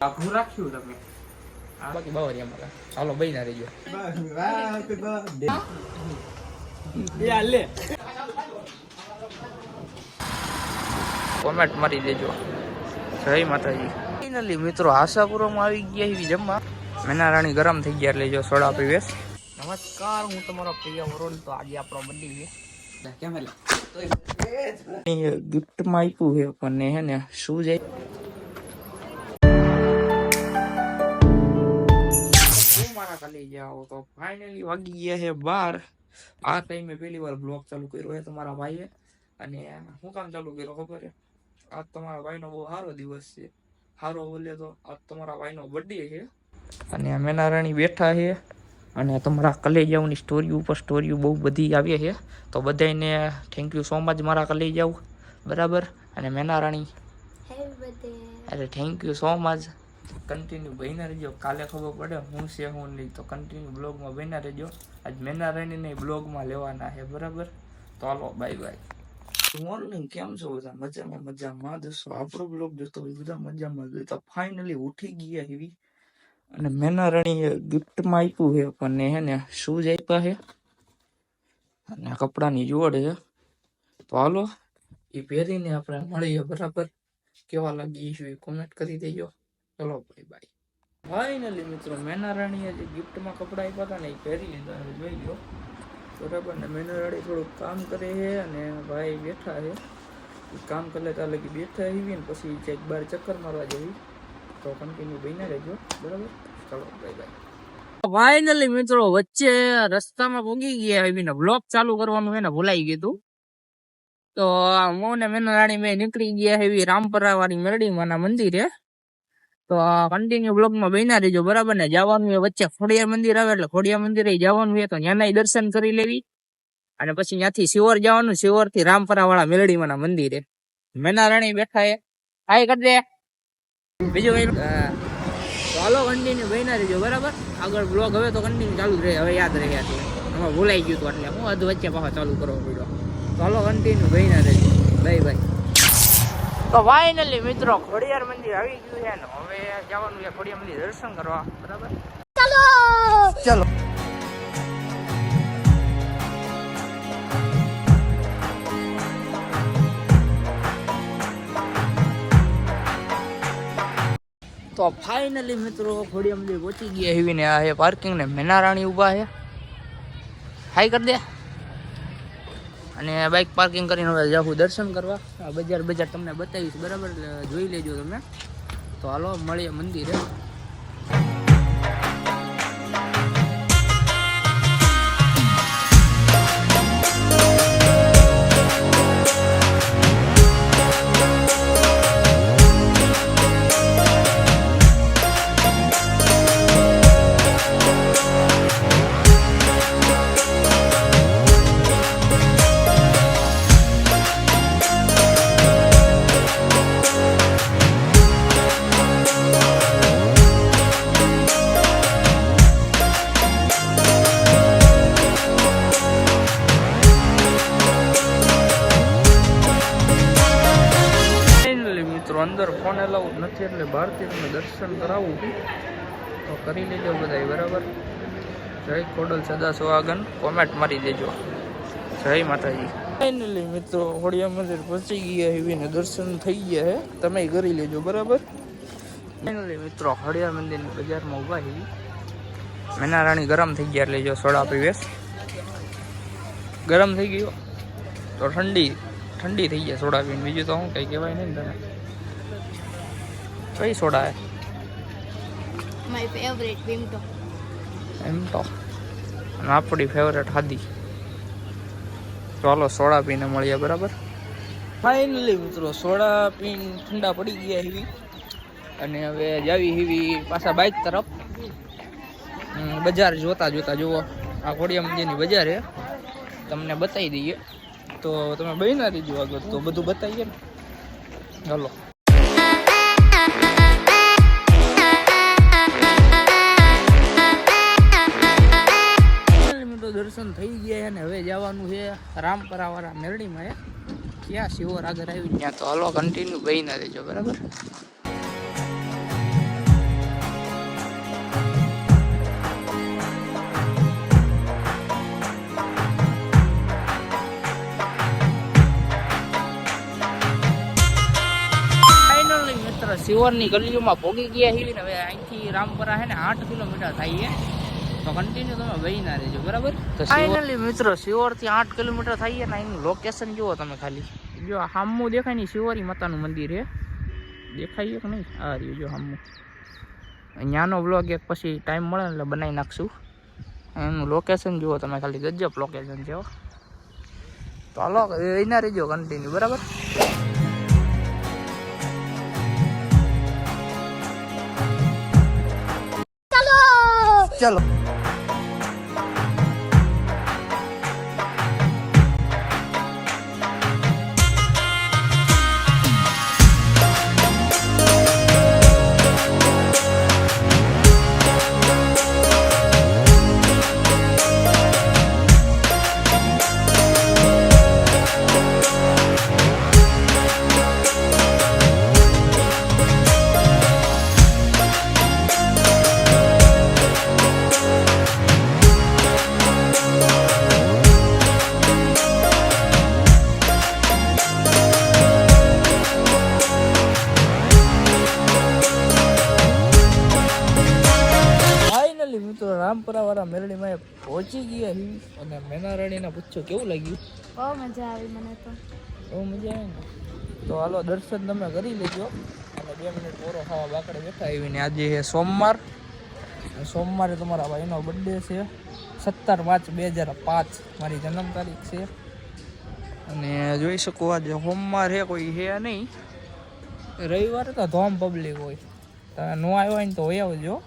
આપનું રાખ્યું તમે બાકી બાવરિયા મારા ચાલો બઈ ના રહેજો લે કોમેન્ટ મારી દેજો જય માતાજી ફાઇનલી મિત્રો આશાપુરમાં આવી ગયા એવી જમવા મેના રાણી ગરમ થઈ ગયા એટલે જો સોડા પીવેશ નમસ્કાર હું તમારો પ્રિય વરુણ તો આજે આપણો બર્થડે છે કેમ ગિફ્ટ માં આપ્યું છે પણ હે ને શું જાય ખાલી જાઓ તો ફાઇનલી વાગી ગયા છે 12 આ ટાઈમે પહેલી વાર બ્લોગ ચાલુ કર્યો છે તમારા ભાઈએ અને હું કામ ચાલુ કર્યો ખબર છે આજ તમારા ભાઈનો બહુ સારો દિવસ છે સારો બોલે તો આજ તમારા ભાઈનો બર્થડે છે અને મેના રાણી બેઠા છે અને તમારા કલેજાઓની સ્ટોરી ઉપર સ્ટોરી બહુ બધી આવી છે તો બધાને થેન્ક યુ સો મચ મારા કલેજાઓ બરાબર અને મેના રાણી અરે thank you so much continue બહીને રહેજો કાલે ખબર પડે હું છે હું નહીં તો કન્ટિન્યુ બ્લોગમાં બહીને રહેજો આજ મેના રાણીને બ્લોગમાં લેવાના છે બરાબર તો હાલો બાય બાય મોર્નિંગ કેમ છો બધા મજામાં દોસ્તો આપણો બ્લોગ જોતો હોય બધા મજામાં જોઈએ તો ફાઇનલી ઉઠી ગયા એવી અને મેના રાણીએ ગિફ્ટમાં આપ્યું છે પણ હે ને શૂઝ આપ્યા છે અને કપડાની જોડ છે તો હાલો એ પહેરીને આપણે મળીએ બરાબર કેવા લાગી છે કોમેન્ટ કરી દેજો ચલો બાય બાય ફાઇનલી મિત્રો મેના રાણીએ જે ગિફ્ટમાં કપડા આપ્યા હતા ને એ પહેરી લીધા જોઈ લો બરાબર ને મેના રાણી થોડુંક કામ કરે છે અને ભાઈ બેઠા છે કામ કરે ત્યાં લગી બેઠા આવી ને પછી ચેક બાર ચક્કર મારવા જવી તો કન્ટિન્યુ બહીને રહેજો બરાબર ચલો બાય બાય ફાઇનલી મિત્રો વચ્ચે રસ્તામાં પહોંચી ગયા આવીને બ્લોગ ચાલુ કરવાનું છે ને ભૂલાઈ ગયું હતું તો હું ને મેના રાણી મેં નીકળી ગયા એવી રામપરા વાળી મેરડીમાંના મંદિરે તો કન્ટિન્યુ બ્લોગમાં બન્યા રહેજો બરાબર ને જવાનું હોય વચ્ચે ખોડિયાર મંદિર આવે એટલે ખોડિયાર મંદિરે જવાનું હોય તો ત્યાંના દર્શન કરી લેવી અને પછી ત્યાંથી શિવર જવાનું શિવર થી રામપરા વાળા મેલડીમાં મંદિરે મેના રાણી બેઠા એ હાય કરી દે બીજું કઈ ચાલો કન્ટિન્યુ બન્યા રહેજો બરાબર આગળ બ્લોગ હવે તો કન્ટિન્યુ ચાલુ જ રહે હવે યાદ રહ્યા છે આમાં ભૂલાઈ ગયું હતું એટલે હું અધ વચ્ચે પાછા ચાલુ કરવો પડ્યો ચાલો કન્ટિન્યુ બન્યા રહેજો બાય બાય તો ફાઇનલી મિત્રો ખોડિયાર મંદિર આવી ગયું છે ને હવે જવાનું છે ખોડિયાર મંદિર દર્શન કરવા બરાબર ચલો ચલો તો ફાઇનલી મિત્રો ખોડિયાર મંદિર પહોંચી ગયા એવી ને આ છે પાર્કિંગ ને મેના રાણી ઊભા છે હાઈ કરી દે અને બાઇક પાર્કિંગ કરીને હવે જાઉં દર્શન કરવા આ બજાર તમને બતાવીશ બરાબર એટલે જોઈ લેજો તમે તો હાલો મળીએ મંદિરે અંદર ફોન એલાઉડ નથી એટલે બહારથી તમે દર્શન કરાવું તો કરી લેજો બધા બરાબર જય ખોડલ સદા સુહાગન કોમેન્ટ મારી દેજો જય માતાજી ફાઇનલી મિત્રો ખોડિયાર મંદિર પહોંચી ગયા એવીને દર્શન થઈ ગયા છે તમે કરી લેજો બરાબર ફાઇનલી મિત્રો ખોડિયાર મંદિરની બજારમાં ઊભા એવી મેના રાણી ગરમ થઈ ગયા એટલે જો સોડા પીવેશ ગરમ થઈ ગયો તો ઠંડી થઈ ગયા સોડા પીને બીજું તો શું કંઈ કહેવાય નહીં ને તને કઈ સોડા હે માય ફેવરેટ વિમટો અને આપણી ફેવરેટ હાદી ચાલો સોડા પીને મળીએ બરાબર ફાઇનલી મિત્રો સોડા પીને ઠંડા પડી ગયા એવી અને હવે જાવી એવી પાછા બાઇક તરફ બજાર જોતા જુઓ આ ખોડિયાર મંદિરની બજાર છે તમને બતાવી દઈએ તો તમે બહીના રહીજો આગળ તો બધું બતાવીએ ને ચાલો દર્શન થઈ ગયા અને હવે જવાનું છે રામપરા વાળા મેરડીમાં ક્યાં શિવર આગળ આવી ત્યાં તો હાલો કન્ટિન્યુ બહીના રહેજો બરાબર શિવરની ગલીઓમાં ભોગી ગયા છીએ ને હવે અહીંથી રામપરા છે ને 8 કિલોમીટર થાય છે, તો કન્ટિન્યુ તમે વહીના રહેજો, બરાબર? તો ફાઇનલી મિત્રો શિવરથી 8 કિલોમીટર થાય ને એનું લોકેશન જુઓ તમે ખાલી. જો સામું દેખાય ને શિવરી માતાનું મંદિર છે, દેખાય કે નહીં? આ રહ્યું જો સામું. અહીંયાનો વ્લોગ એક પછી ટાઈમ મળે એટલે બનાવી નાખશું. એનું લોકેશન જુઓ તમે ખાલી, ગજબ લોકેશન છે. તો હાલો એના રહેજો કન્ટિન્યુ, બરાબર? ચલો રામપરા વાળા મેરડીમાં પહોંચી ગયા છીએ અને મેનારાણીને પૂછ્યું કેવું લાગ્યું. બહુ મજા આવી મને તો. બહુ મજા આવે ને? તો હાલો દર્શન તમે કરી લેજો અને 2 મિનિટ પોરો ખાવા બાકડે બેઠા આવીને. આજે છે સોમવાર, સોમવારે તમારા ભાઈનો બર્થડે છે. 17/5/2005 મારી જન્મ તારીખ છે. અને જોઈ શકો આજે સોમવાર છે, કોઈ છે નહીં. રવિવારે તો ધોમ પબ્લિક હોય, તમે ન આવ્યો હોય ને તો હોય આવજો.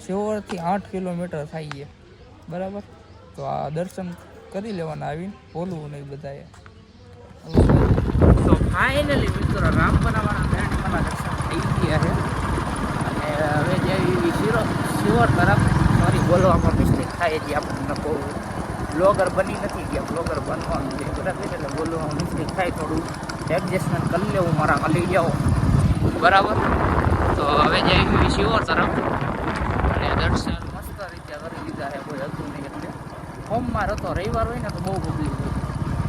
શિવરથી 8 કિલોમીટર થાય છે, બરાબર? તો આ દર્શન કરી લેવાના આવીને, બોલવું નહીં બધાએ. તો ફાઇનલી મિત્રો રામપરાવાળા મેરડીમાં દર્શન થઈ ગયા છે અને હવે જેવી શિવર તરફ સોરી બોલવામાં મિસ્ટેક થાય છે. આપણને બહુ બ્લોગર બની નથી ગયા, બ્લોગર બનવાનું છે, બરાબર? એટલે બોલવામાં મિસ્ટેક થાય, થોડું એડજસ્ટમેન્ટ કરી લેવું મારા ખાલી જાઓ, બરાબર? તો હવે જેવી શિવર તરફ દર્શન મસ્ત રીતે કરી લીધા છે, કોઈ હતું નહીં. એટલે સોમવાર હતો, રવિવાર હોય ને તો બહુ પબ્લિક હોય,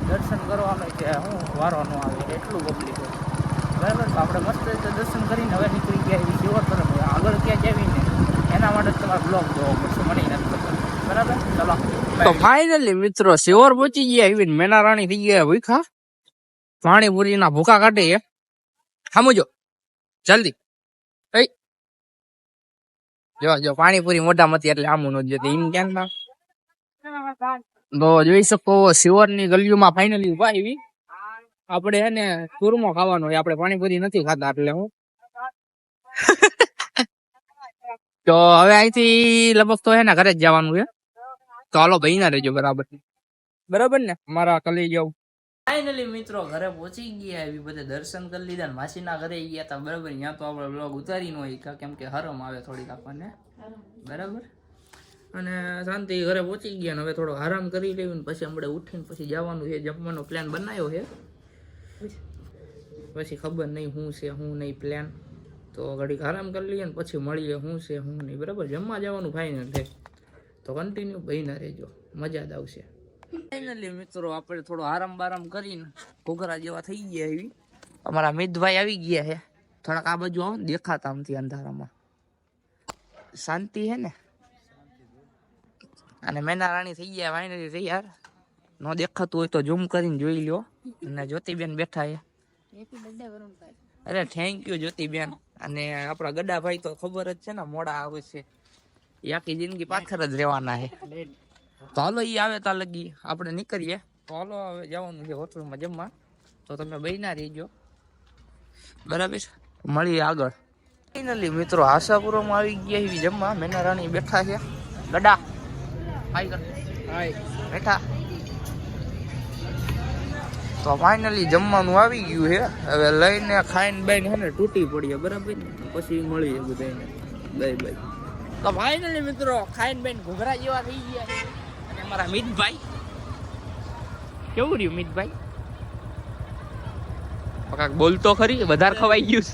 દર્શન કરવાનું કે હું વારો ન આવે એટલું પબ્લિક હોય, બરાબર? તો આપણે મસ્ત રીતે દર્શન કરીને હવે નીકળી ગયા એવી શિવર તરફ. આગળ ક્યાં જવીને એના માટે તમારે બ્લોગ જોવો પડશે, મને નથી ખબર, બરાબર? ચલો તો ફાઇનલી મિત્રો શિવર પહોંચી ગયા એવી મેનારાણી થઈ ગયા ભૂખા, પાણીપુરીના ભૂખા કાઢે. સમજો જલ્દી. જો પાણીપુરી મોઢા મતી એટલે આમું ન જતી એમ ક્યાં ના. તો જોઈ શકો શિવરની ગલીઓમાં ફાઇનલી ઉભા આવી. આપણે હે ને ચૂરમો ખાવાનો હોય, આપણે પાણીપુરી નથી ખાતા એટલે હું તો હવે અહીંથી લગભગ તો હે ને ઘરે જ જવાનું છે. તો હાલો ભાઈ ના રહેજો, બરાબર? બરાબર ને મારા કલી જાવ. ફાઇનલી મિત્રો ઘરે પહોંચી ગયા, એવી બધે દર્શન કરી લીધા. માસીના ઘરે ગયા હતા, બરાબર? ત્યાં તો આપણે બ્લોગ ઉતારી ન હોય કેમ કે હરમ આવે થોડીક આપણને, બરાબર? અને શાંતિ ઘરે પહોંચી ગયા ને હવે થોડો આરામ કરી લેવું, પછી આપણે ઉઠીને પછી જવાનું છે. જમવાનો પ્લાન બનાવ્યો છે, પછી ખબર નહીં શું છે શું નહીં પ્લાન. તો ઘડીક આરામ કરી લઈએ ને પછી મળીએ શું છે શું નહીં, બરાબર? જમવા જવાનું ફાઇનલ છે, તો કન્ટિન્યુ બહીના રહેજો, મજા જ આવશે. ફાઇનલી મિત્રો આપણે થોડો આરામ બારામ કરીને ઘોઘરા જેવા થઈ ગયા એવી. અમારા મિતભાઈ આવી ગયા છે, થોડાક આ બાજુ આવો ને, દેખાતા નથી અંધારામાં. શાંતિ છે ને? અને મેનારાણી થઈ ગયા ફાઇનલી તૈયાર. ન દેખાતું હોય તો ઝૂમ કરીને જોઈ લો. અને જ્યોતિબેન બેઠા છે. અરે થેન્ક યુ જ્યોતિબેન. અને આપણા ગડાભાઈ તો ખબર જ છે ને, મોડા આવે છે, આખી જિંદગી પાછળ જ રહેવાના છે. તો હાલો એ આવે ત્યાં લગી આપણે નીકળીએ. તો હાલો હવે જવાનું છે હોટલમાં જમવા, તો તમે બહીના રહીજો, બરાબર? મળીએ આગળ. ફાઇનલી મિત્રો આશાપુરમાં આવી ગયા એવી જમવા. મેનારાણી બેઠા છે. ગડા હાય કર, હાય બેઠા. તો ફાઇનલી જમવાનું આવી ગયું છે. હવે લઈને ખાઈને બાઈને છે ને તૂટી પડીએ, બરાબર? પછી મળીએ બધાને, બાય બાય. તો ફાઇનલી મિત્રો ખાઈને બાઈને ઘૂઘરા જેવા થઈ ગયા. અને અમારા મિતભાઈ કેવું રહ્યું મિતભાઈ? કાક બોલતો ખરી, વધારે ખવાઈ ગયું.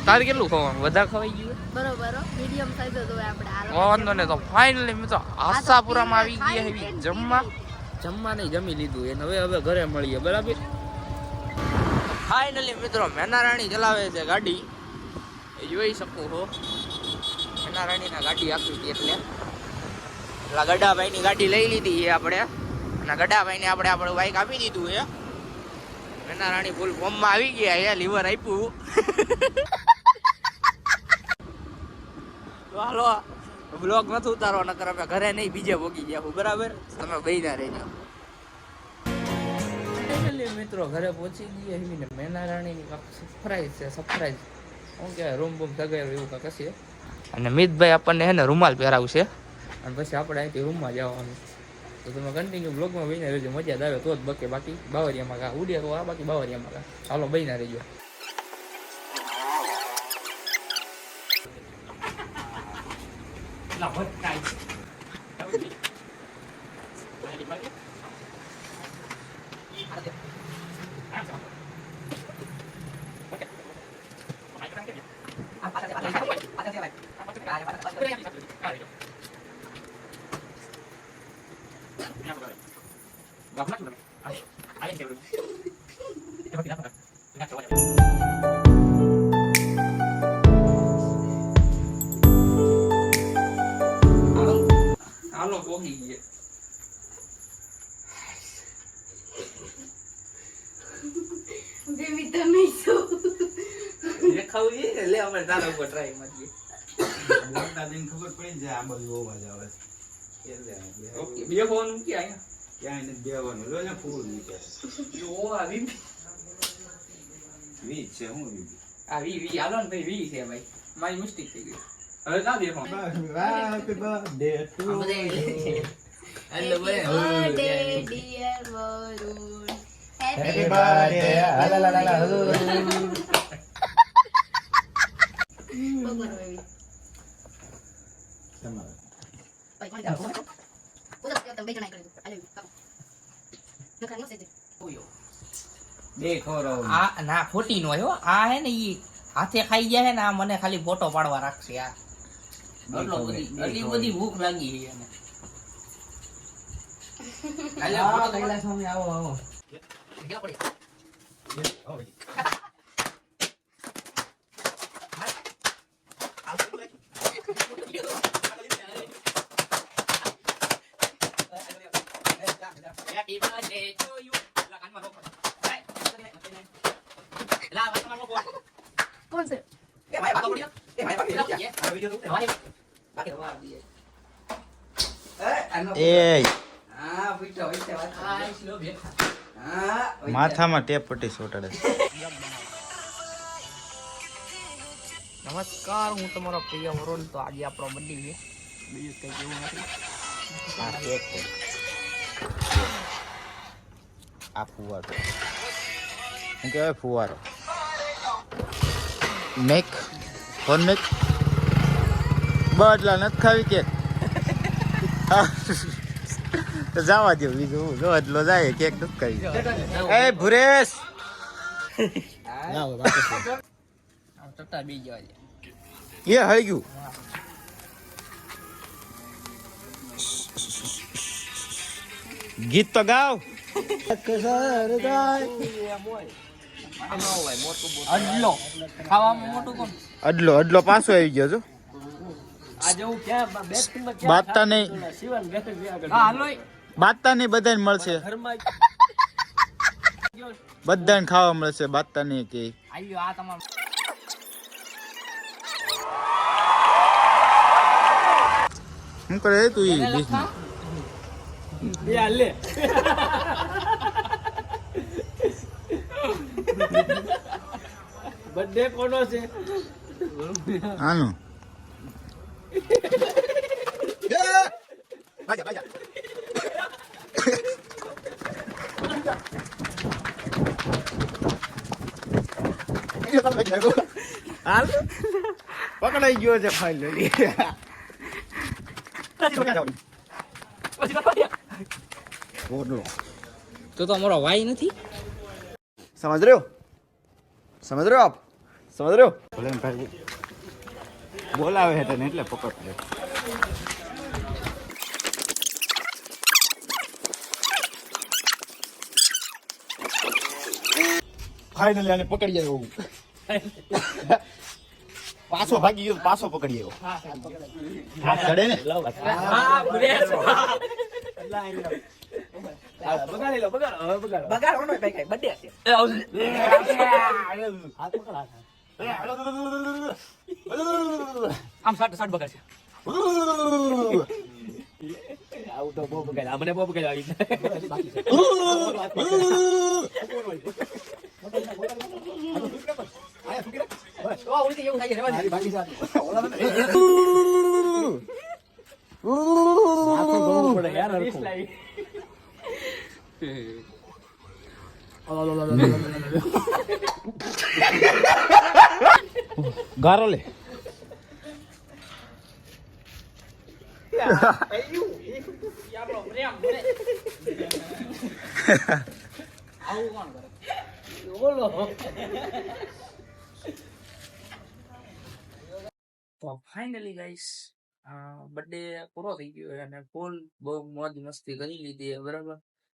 તારે કેટલું ખવાનું? વધારે ખવાઈ ગયું, બરોબર? મીડિયમ સાઈઝ હતું આપણે. વાંધો ને. તો ફાઇનલી મિત્રો આશાપુરામાં આવી ગયા એવી જમવા નહીં જમી લીધું એને. હવે ઘરે મળીએ, બરાબર? ફાઇનલી મિત્રો મેનારાણી ચલાવે છે ગાડી એ જોઈ શકું છો. મેનારાણીના ગાડી આપી હતી એટલે ગડાભાઈની ગાડી લઈ લીધી છે આપણે અને ગડાભાઈને આપણે આપણું બાઇક આપી દીધું છે. મેનારાણી ફૂલ ફોર્મમાં આવી ગયા છે, લીવર આપ્યું. તો હાલો બ્લોગ નથી ઉતારવા, નકર અમે ઘરે નહીં બીજે ભોગી ગયા. બરાબર, તમે બહીના રહેજો. મિત્રો ઘરે પહોંચી ગયા ને મેનારાણીની સરપ્રાઈઝ છે. સરપ્રાઈઝ શું કહેવાય, રૂમ બૂમ સગાવ્યું એવું કાંક હશે. અને મિતભાઈ આપણને હે ને રૂમાલ પહેરાવશે અને પછી આપણે અહીંથી રૂમમાં જવાનું. તો તમે કન્ટિન્યુ બ્લોગમાં બહીને રહેજો, મજા જ આવે તો જ બકે. બાકી બાવરિયામાં કા ઉડ્યા તો આ, બાકી બાવરિયામાં કા. હાલો બહીના રહેજો. હાલો પોગી ગયા. બેબી તમે શું દેખાવું છે લે અમે તારા ઉપર ટ્રાય મારીએ. બોલતા દિન ખબર પડી જાય આ બધું અવાજ આવે ઓકે બે ફોન મૂકી આયા. ક્યાંય નથી બેવાનું લો ને ફૂલ નીચે યો આ વી વીજ છે હું વીજ આ વી આલો ને ભાઈ વી છે ભાઈ, મારી મિસ્ટેક થઈ ગઈ. હવે કા બે phone happy birthday to hello ભાઈ birthday dear Varun happy birthday હાલાલાલા ભગવાન બેબી તમારો ભાઈ કોણ જાવ ઉધર તમે બે જણા કરી દો આલે કામ નકરા નો સેજે ઓયો બે ખોરો આ ના ખોટી નો હો. આ હે ને ઈ હાથે ખાઈ જાય ને, આ મને ખાલી ફોટો પાડવા રાખશે. આ એટલી બધી ભૂખ લાગી છે એને. હાલે ફોટો કઈલા સામે આવો આવો. ક્યાં પડી? Happy birthday to you. La kan maro. La kan maro. કોણ છે Eh, mai bato dia. Eh, mai bato dia. Ada video tu. Mai. Pakai doa dia. Anu. Ah, video itu. Ah, slow dia. Ah, માથામાં tap પટ્ટી સોટાડે નમસ્કાર, હું તમારો પ્રિય વરુણ. તો આજે આપણો બર્થડે છે, બીજું કંઈ જેવું નથી. આ કેક છે આ ફુવારો શું કહેવાય ફુવારો મેક ફોન મેક બદલા નથી ખાવી કેક તો જવા દો બીજું હું જો એટલો જાય કેક નથી ખાવી એ ભુરેશ ટટા બી જવા દે. એ હઈ ગયું ગીત તો ગાવ અડલો ખાવામાં મોટું કોણ? અડલો અડલો પાછો આવી ગયો છો બાતતા નહીં હા હાલો. બાતતા નહીં બધાને મળશે બધાને ખાવા મળશે બાતતા નહીં કે આવ્યો આ તમારો. શું કરે તું ઈ બીજને બર્થડે કોનો છે આનું હાલ પકડાઈ ગયો છે ફાઇનલી તો અમારો વાઈ નથી. समझ रहे हो आप समझ रहे हो बोले भाई बोलावे है तने એટલે પકડ લે ફાઇનલી આને પકડી આવ્યો હું. પાછો ભાગી ગયો, પાછો પકડી આવ્યો. હાથ ચડે ને બગાડવાનો ભાઈ કઈ બર્થડે છે આમ સાટ સાટ બગાડ છે આવું તો બહુ બગાડ મને બહુ બગાડ આવી ગારો લે. તો ફાઇનલી ગાઈસ બર્થડે પૂરો થઈ ગયો છે અને ફૂલ બહુ મોજ મસ્તી કરી લીધી છે બરાબર.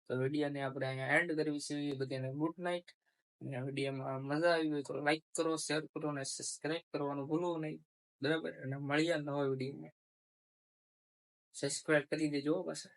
તો વિડીયોને આપણે અહીંયા એન્ડ કરવી છે. બધાને ગુડ નાઇટ. અને વિડીયોમાં મજા આવી હોય તો લાઈક કરો, શેર કરો અને સબસ્ક્રાઇબ કરવાનું ભૂલવું નહીં બરાબર. અને મળીએ નવા વિડીયોમાં. સબસ્ક્રાઇબ કરી દેજો પાછા.